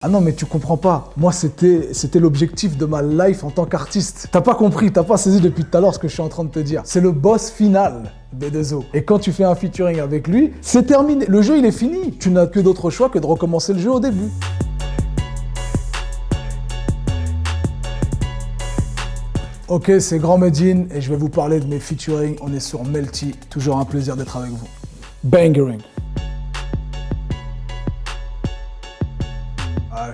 Ah non, mais tu comprends pas. Moi, c'était l'objectif de ma life en tant qu'artiste. T'as pas compris, t'as pas saisi depuis tout à l'heure ce que je suis en train de te dire. C'est le boss final, B2O. Et quand tu fais un featuring avec lui, c'est terminé. Le jeu, il est fini. Tu n'as que d'autre choix que de recommencer le jeu au début. Ok, c'est Grand Medine et je vais vous parler de mes featuring. On est sur Melty. Toujours un plaisir d'être avec vous. Bangering.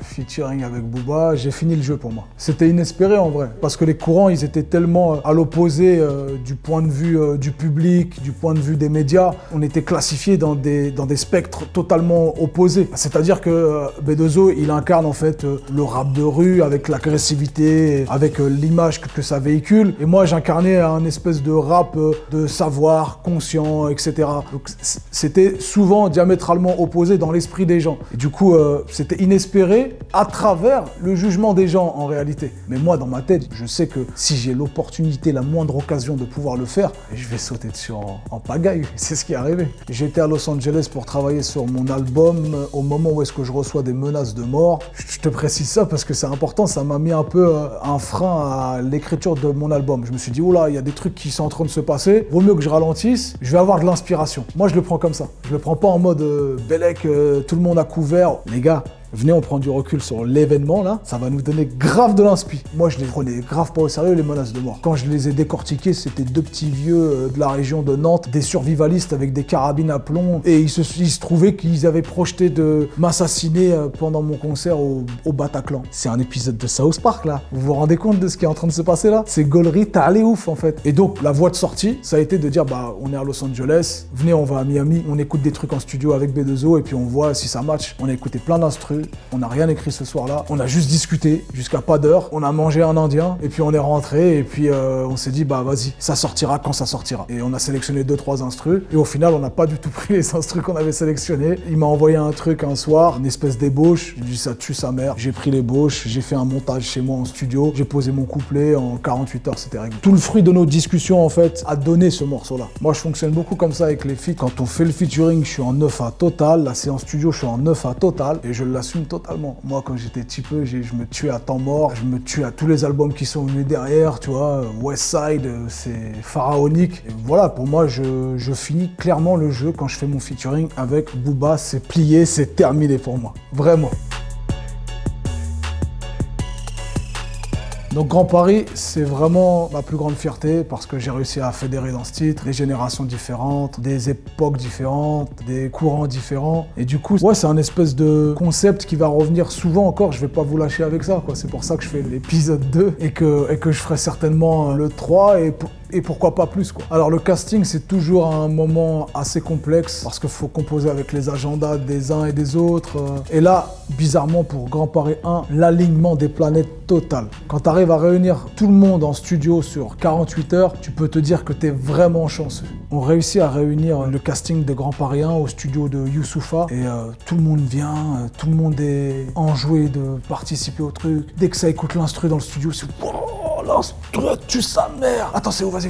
Featuring avec Booba, j'ai fini le jeu pour moi. C'était inespéré en vrai, parce que les courants, ils étaient tellement à l'opposé du point de vue du public, du point de vue des médias. On était classifiés dans des spectres totalement opposés. C'est-à-dire que B2O, il incarne en fait le rap de rue avec l'agressivité, avec l'image que ça véhicule. Et moi, j'incarnais un espèce de rap de savoir, conscient, etc. Donc c'était souvent diamétralement opposé dans l'esprit des gens. Et du coup, c'était inespéré à travers le jugement des gens en réalité. Mais moi, dans ma tête, je sais que si j'ai l'opportunité, la moindre occasion de pouvoir le faire, je vais sauter dessus en pagaille. C'est ce qui est arrivé. J'étais à Los Angeles pour travailler sur mon album au moment où est-ce que je reçois des menaces de mort. Je te précise ça parce que c'est important, ça m'a mis un peu un frein à l'écriture de mon album. Je me suis dit, oula, il y a des trucs qui sont en train de se passer, vaut mieux que je ralentisse, je vais avoir de l'inspiration. Moi, je le prends comme ça. Je le prends pas en mode Bellec, tout le monde a couvert. Les gars, venez, on prend du recul sur l'événement là, ça va nous donner grave de l'inspi. Moi, je les prenais grave pas au sérieux, les menaces de mort. Quand je les ai décortiqués, c'était deux petits vieux de la région de Nantes, des survivalistes avec des carabines à plomb, et il se trouvait qu'ils avaient projeté de m'assassiner pendant mon concert au Bataclan. C'est un épisode de South Park là. Vous vous rendez compte de ce qui est en train de se passer là? C'est gaulerie, t'as allé ouf en fait. Et donc, la voie de sortie, ça a été de dire, bah, on est à Los Angeles, venez, on va à Miami, on écoute des trucs en studio avec B2O, et puis on voit si ça match. On a écouté plein d'instrus. On n'a rien écrit ce soir-là, on a juste discuté jusqu'à pas d'heure, on a mangé un indien et puis on est rentré et puis on s'est dit bah vas-y, ça sortira quand ça sortira. Et on a sélectionné 2-3 instrus et au final on n'a pas du tout pris les instrus qu'on avait sélectionnés. Il m'a envoyé un truc un soir, une espèce d'ébauche, j'ai dit ça tue sa mère, j'ai pris l'ébauche, j'ai fait un montage chez moi en studio, j'ai posé mon couplet, en 48 heures c'était réglé. Tout le fruit de nos discussions en fait a donné ce morceau-là. Moi je fonctionne beaucoup comme ça avec les feats, quand on fait le featuring je suis en 9 à total, la séance studio je suis en 9 à total et je l'assume totalement. Moi, quand j'étais petit peu, je me tuais à temps mort, je me tuais à tous les albums qui sont venus derrière, tu vois, Westside, c'est pharaonique. Et voilà, pour moi, je finis clairement le jeu quand je fais mon featuring avec Booba, c'est plié, c'est terminé pour moi, vraiment. Donc Grand Paris, c'est vraiment ma plus grande fierté parce que j'ai réussi à fédérer dans ce titre des générations différentes, des époques différentes, des courants différents. Et du coup, ouais, c'est un espèce de concept qui va revenir souvent encore. Je vais pas vous lâcher avec ça, quoi. C'est pour ça que je fais l'épisode 2 et que je ferai certainement le 3 et pourquoi pas plus, quoi. Alors le casting, c'est toujours un moment assez complexe parce qu'il faut composer avec les agendas des uns et des autres. Et là, bizarrement pour Grand Paris 1, l'alignement des planètes total. Quand tu arrives à réunir tout le monde en studio sur 48 heures, tu peux te dire que tu es vraiment chanceux. On réussit à réunir le casting de Grand Paris 1 au studio de Youssoupha et tout le monde vient, tout le monde est enjoué de participer au truc. Dès que ça écoute l'instru dans le studio, c'est wow, l'instru tue sa mère. Attends, c'est où? Vas-y.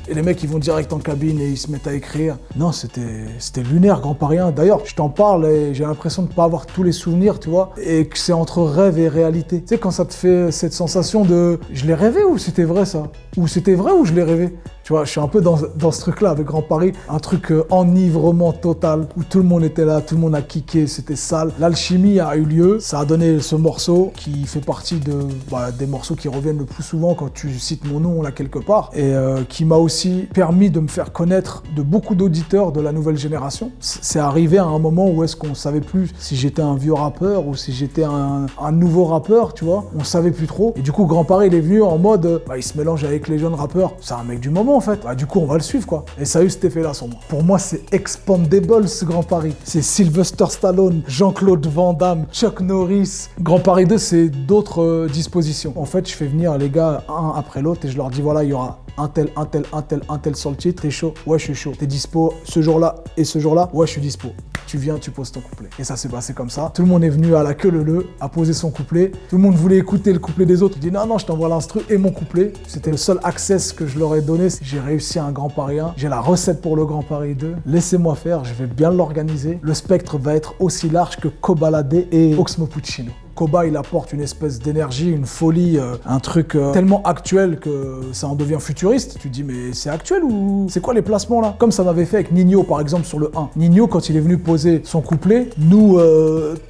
Et les mecs, ils vont direct en cabine et ils se mettent à écrire. Non, c'était lunaire, Grand Paris 1. D'ailleurs, je t'en parle et j'ai l'impression de pas avoir tous les souvenirs, tu vois, et que c'est entre rêve et réalité. Tu sais, quand ça te fait cette sensation de je l'ai rêvé ou c'était vrai ça? Ou c'était vrai ou je l'ai rêvé? Tu vois, je suis un peu dans ce truc-là avec Grand Paris, un truc enivrement total, où tout le monde était là, tout le monde a kické, c'était sale. L'alchimie a eu lieu, ça a donné ce morceau qui fait partie des morceaux qui reviennent le plus souvent quand tu cites mon nom là quelque part, et qui m'a aussi permis de me faire connaître de beaucoup d'auditeurs de la nouvelle génération. C'est arrivé à un moment où est-ce qu'on savait plus si j'étais un vieux rappeur ou si j'étais un nouveau rappeur, tu vois, on savait plus trop. Et du coup, Grand Paris, il est venu en mode, il se mélange avec les jeunes rappeurs, c'est un mec du moment en fait. Du coup, on va le suivre quoi. Et ça a eu cet effet-là sur moi. Pour moi, c'est expandable ce Grand Paris. C'est Sylvester Stallone, Jean-Claude Van Damme, Chuck Norris. Grand Paris 2, c'est d'autres dispositions. En fait, je fais venir les gars un après l'autre et je leur dis voilà, il y aura un tel sur le titre. T'es chaud? Ouais, je suis chaud. T'es dispo ce jour-là et ce jour-là? Ouais, je suis dispo. Tu viens, tu poses ton couplet. Et ça s'est passé comme ça. Tout le monde est venu à la queue leu-leu, à poser son couplet. Tout le monde voulait écouter le couplet des autres. Il dit non, je t'envoie l'instru et mon couplet. C'était le seul access que je leur ai donné. J'ai réussi à un Grand Paris 1. J'ai la recette pour le Grand Paris 2. Laissez-moi faire, je vais bien l'organiser. Le spectre va être aussi large que Kobalade et Oxmo Puccino. Koba, il apporte une espèce d'énergie, une folie, un truc tellement actuel que ça en devient futuriste. Tu te dis, mais c'est actuel ou c'est quoi les placements là? Comme ça m'avait fait avec Nino, par exemple, sur le 1. Nino, quand il est venu poser son couplet, nous,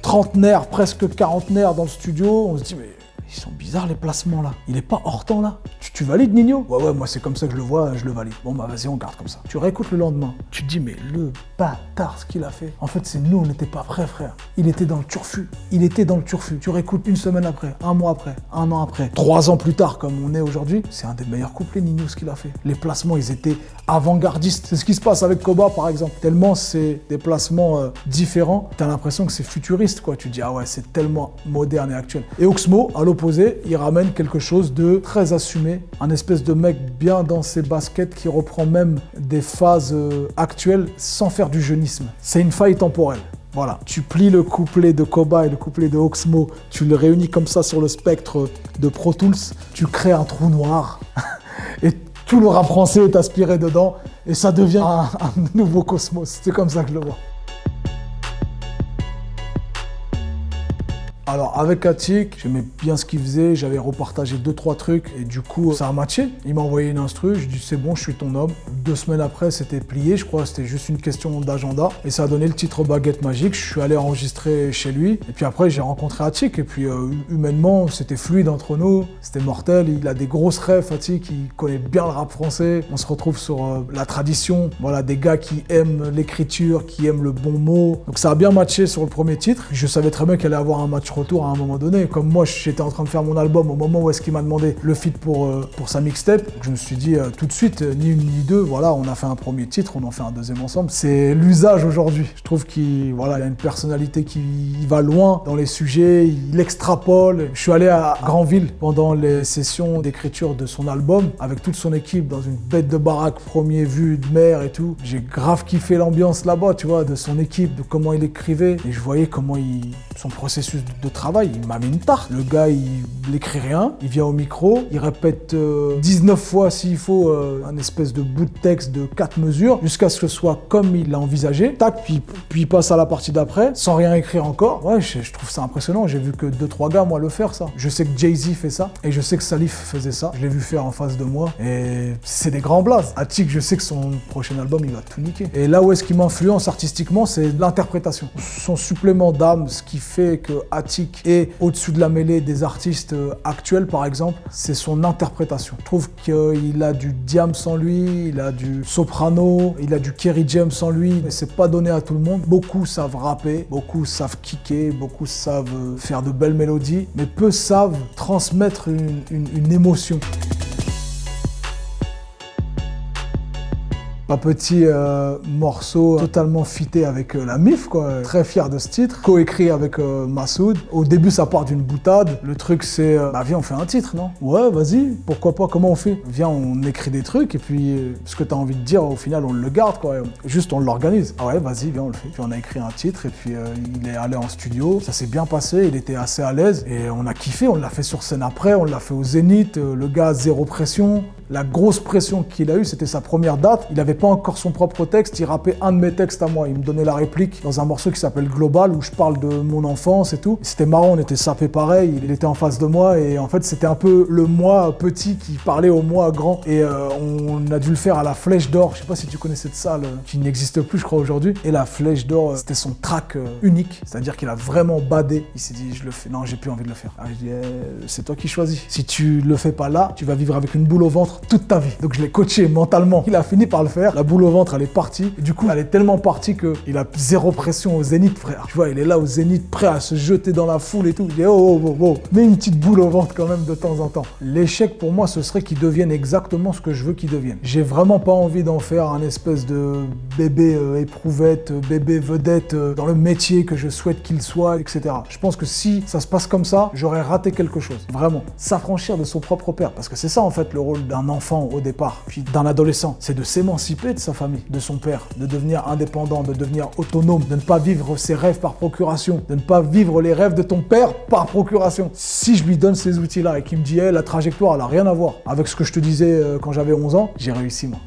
trentenaires, presque quarantenaires dans le studio, on se dit, mais ils sont bizarres les placements là. Il est pas hors temps là. Tu valides Nino? Ouais, moi c'est comme ça que je le vois, je le valide. Bon bah vas-y, on garde comme ça. Tu réécoutes le lendemain. Tu te dis, mais le bâtard ce qu'il a fait. En fait, c'est nous, on n'était pas prêts, frère. Il était dans le turfu. Tu réécoutes une semaine après, un mois après, un an après, 3 ans plus tard, comme on est aujourd'hui. C'est un des meilleurs couplets, Nino, ce qu'il a fait. Les placements, ils étaient avant-gardistes. C'est ce qui se passe avec Koba, par exemple. Tellement c'est des placements différents, t'as l'impression que c'est futuriste, quoi. Tu te dis, ah ouais, c'est tellement moderne et actuel. Et Oxmo, à l'opposé, il ramène quelque chose de très assumé, un espèce de mec bien dans ses baskets qui reprend même des phases actuelles sans faire du jeunisme. C'est une faille temporelle. Voilà, tu plies le couplet de Koba et le couplet de Oxmo, tu le réunis comme ça sur le spectre de Pro Tools, tu crées un trou noir et tout le rap français est aspiré dedans et ça devient un nouveau cosmos. C'est comme ça que je le vois. Alors avec Attic, j'aimais bien ce qu'il faisait, j'avais repartagé 2-3 trucs et du coup ça a matché. Il m'a envoyé une instru, je dis c'est bon, je suis ton homme. 2 semaines après c'était plié, je crois, c'était juste une question d'agenda et ça a donné le titre Baguette Magique. Je suis allé enregistrer chez lui et puis après j'ai rencontré Attic et puis humainement c'était fluide entre nous, c'était mortel. Il a des grosses rêves, Attic, il connaît bien le rap français. On se retrouve sur la tradition, voilà, des gars qui aiment l'écriture, qui aiment le bon mot. Donc ça a bien matché sur le premier titre. Je savais très bien qu'il allait avoir un match retour à un moment donné. Comme moi, j'étais en train de faire mon album au moment où est-ce qu'il m'a demandé le feat pour sa mixtape. Je me suis dit tout de suite, ni une ni deux, voilà, on a fait un premier titre, on en fait un deuxième ensemble. C'est l'usage aujourd'hui. Je trouve qu'il a une personnalité qui va loin dans les sujets, il extrapole. Je suis allé à Granville pendant les sessions d'écriture de son album avec toute son équipe dans une bête de baraque, premier vue de mer et tout. J'ai grave kiffé l'ambiance là-bas, tu vois, de son équipe, de comment il écrivait et je voyais comment son processus de travail, il m'a mis une tarte. Le gars, il n'écrit rien, il vient au micro, il répète 19 fois s'il faut un espèce de bout de texte de 4 mesures jusqu'à ce que ce soit comme il l'a envisagé. Tac, puis il passe à la partie d'après, sans rien écrire encore. Ouais, je trouve ça impressionnant. J'ai vu que 2-3 gars, moi, le faire, ça. Je sais que Jay-Z fait ça et je sais que Salif faisait ça. Je l'ai vu faire en face de moi et c'est des grands blazes. Attic, je sais que son prochain album, il va tout niquer. Et là où est-ce qu'il m'influence artistiquement, c'est l'interprétation. Son supplément d'âme, ce qui fait que Attic est au-dessus de la mêlée des artistes actuels, par exemple, c'est son interprétation. Je trouve qu'il a du Diams en lui, il a du Soprano, il a du Kerry James en lui, mais c'est pas donné à tout le monde. Beaucoup savent rapper, beaucoup savent kicker, beaucoup savent faire de belles mélodies, mais peu savent transmettre une émotion. Un petit morceau totalement fité avec la MIF, quoi. Très fier de ce titre. Coécrit avec Massoud. Au début, ça part d'une boutade. Le truc, c'est viens, on fait un titre, non? Ouais, vas-y, pourquoi pas, comment on fait? Viens, on écrit des trucs et puis ce que t'as envie de dire, au final, on le garde, quoi. Juste, on l'organise. Ah ouais, vas-y, viens, on le fait. Puis on a écrit un titre et puis il est allé en studio. Ça s'est bien passé, il était assez à l'aise et on a kiffé. On l'a fait sur scène après, on l'a fait au Zénith. Le gars, zéro pression. La grosse pression qu'il a eue, c'était sa première date. Il n'avait pas encore son propre texte, il rappait un de mes textes à moi. Il me donnait la réplique dans un morceau qui s'appelle Global, où je parle de mon enfance et tout. C'était marrant, on était sapés pareil, il était en face de moi et en fait c'était un peu le moi petit qui parlait au moi grand. Et on a dû le faire à la Flèche d'Or, je sais pas si tu connais cette salle qui n'existe plus je crois aujourd'hui. Et la Flèche d'Or, c'était son track unique, c'est-à-dire qu'il a vraiment badé. Il s'est dit je le fais, non j'ai plus envie de le faire. Je dis c'est toi qui choisis. Si tu le fais pas là, tu vas vivre avec une boule au ventre toute ta vie. Donc je l'ai coaché mentalement. Il a fini par le faire. La boule au ventre, elle est partie. Et du coup, elle est tellement partie qu'il a zéro pression au Zénith, frère. Tu vois, il est là au Zénith, prêt à se jeter dans la foule et tout. Il dit oh. Mets une petite boule au ventre quand même de temps en temps. L'échec pour moi, ce serait qu'il devienne exactement ce que je veux qu'il devienne. J'ai vraiment pas envie d'en faire un espèce de bébé éprouvette, bébé vedette dans le métier que je souhaite qu'il soit, etc. Je pense que si ça se passe comme ça, j'aurais raté quelque chose. Vraiment. S'affranchir de son propre père. Parce que c'est ça en fait le rôle d'un enfant au départ, puis d'un adolescent, c'est de s'émanciper de sa famille, de son père, de devenir indépendant, de devenir autonome, de ne pas vivre ses rêves par procuration, de ne pas vivre les rêves de ton père par procuration. Si je lui donne ces outils-là et qu'il me dit hey, la trajectoire, elle a rien à voir avec ce que je te disais quand j'avais 11 ans, j'ai réussi moi.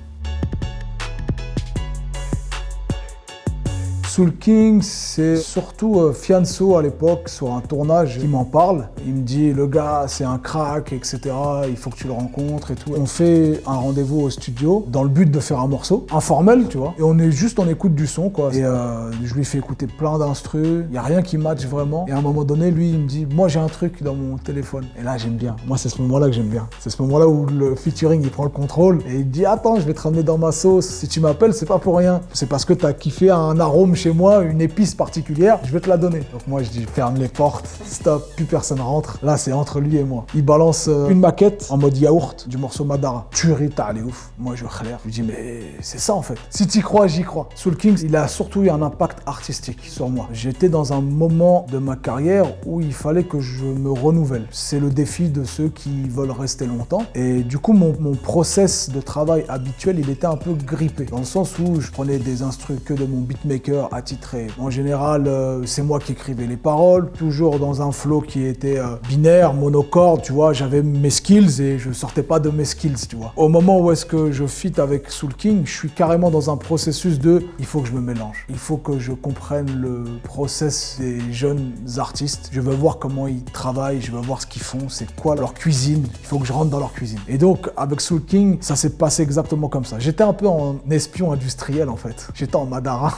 Soul King, c'est surtout Fianso à l'époque, sur un tournage, qui m'en parle. Il me dit, le gars, c'est un crack, etc. Il faut que tu le rencontres et tout. On fait un rendez-vous au studio dans le but de faire un morceau, informel, tu vois. Et on est juste en écoute du son, quoi. Et je lui fais écouter plein d'instrus. Il n'y a rien qui match vraiment. Et à un moment donné, lui, il me dit, moi, j'ai un truc dans mon téléphone. Et là, j'aime bien. Moi, c'est ce moment-là que j'aime bien. C'est ce moment-là où le featuring, il prend le contrôle. Et il dit, attends, je vais te ramener dans ma sauce. Si tu m'appelles, c'est pas pour rien. C'est parce que t'as kiffé un arôme chez moi, une épice particulière, je vais te la donner. Donc moi, je dis, ferme les portes, stop, plus personne rentre. Là, c'est entre lui et moi. Il balance une maquette en mode yaourt du morceau Madara. Tuerie, t'as les ouf. Moi, je claire. Je lui dis, mais c'est ça en fait. Si t'y crois, j'y crois. Soul King, il a surtout eu un impact artistique sur moi. J'étais dans un moment de ma carrière où il fallait que je me renouvelle. C'est le défi de ceux qui veulent rester longtemps. Et du coup, mon process de travail habituel, il était un peu grippé. Dans le sens où je prenais des instrus que de mon beatmaker attitré. En général, c'est moi qui écrivais les paroles, toujours dans un flow qui était binaire, monocorde, tu vois. J'avais mes skills et je sortais pas de mes skills, tu vois. Au moment où est-ce que je fit avec Soul King, je suis carrément dans un processus de il faut que je me mélange. Il faut que je comprenne le process des jeunes artistes. Je veux voir comment ils travaillent, je veux voir ce qu'ils font, c'est quoi leur cuisine. Il faut que je rentre dans leur cuisine. Et donc, avec Soul King, ça s'est passé exactement comme ça. J'étais un peu en espion industriel, en fait. J'étais en Madara.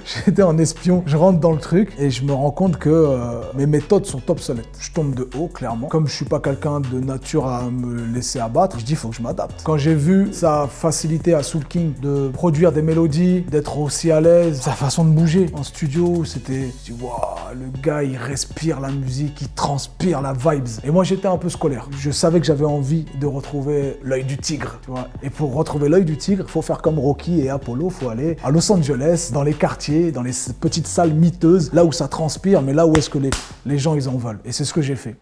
J'étais en espion. Je rentre dans le truc et je me rends compte que mes méthodes sont obsolètes. Je tombe de haut, clairement. Comme je suis pas quelqu'un de nature à me laisser abattre, je dis, il faut que je m'adapte. Quand j'ai vu sa facilité à Soul King de produire des mélodies, d'être aussi à l'aise, sa façon de bouger en studio, c'était, je dis, waouh, le gars, il respire la musique, il transpire la vibes. Et moi, j'étais un peu scolaire. Je savais que j'avais envie de retrouver l'œil du tigre, tu vois. Et pour retrouver l'œil du tigre, il faut faire comme Rocky et Apollo, il faut aller à Los Angeles, dans les quartiers, dans les petites salles miteuses, là où ça transpire, mais là où est-ce que les gens, ils en veulent. Et c'est ce que j'ai fait.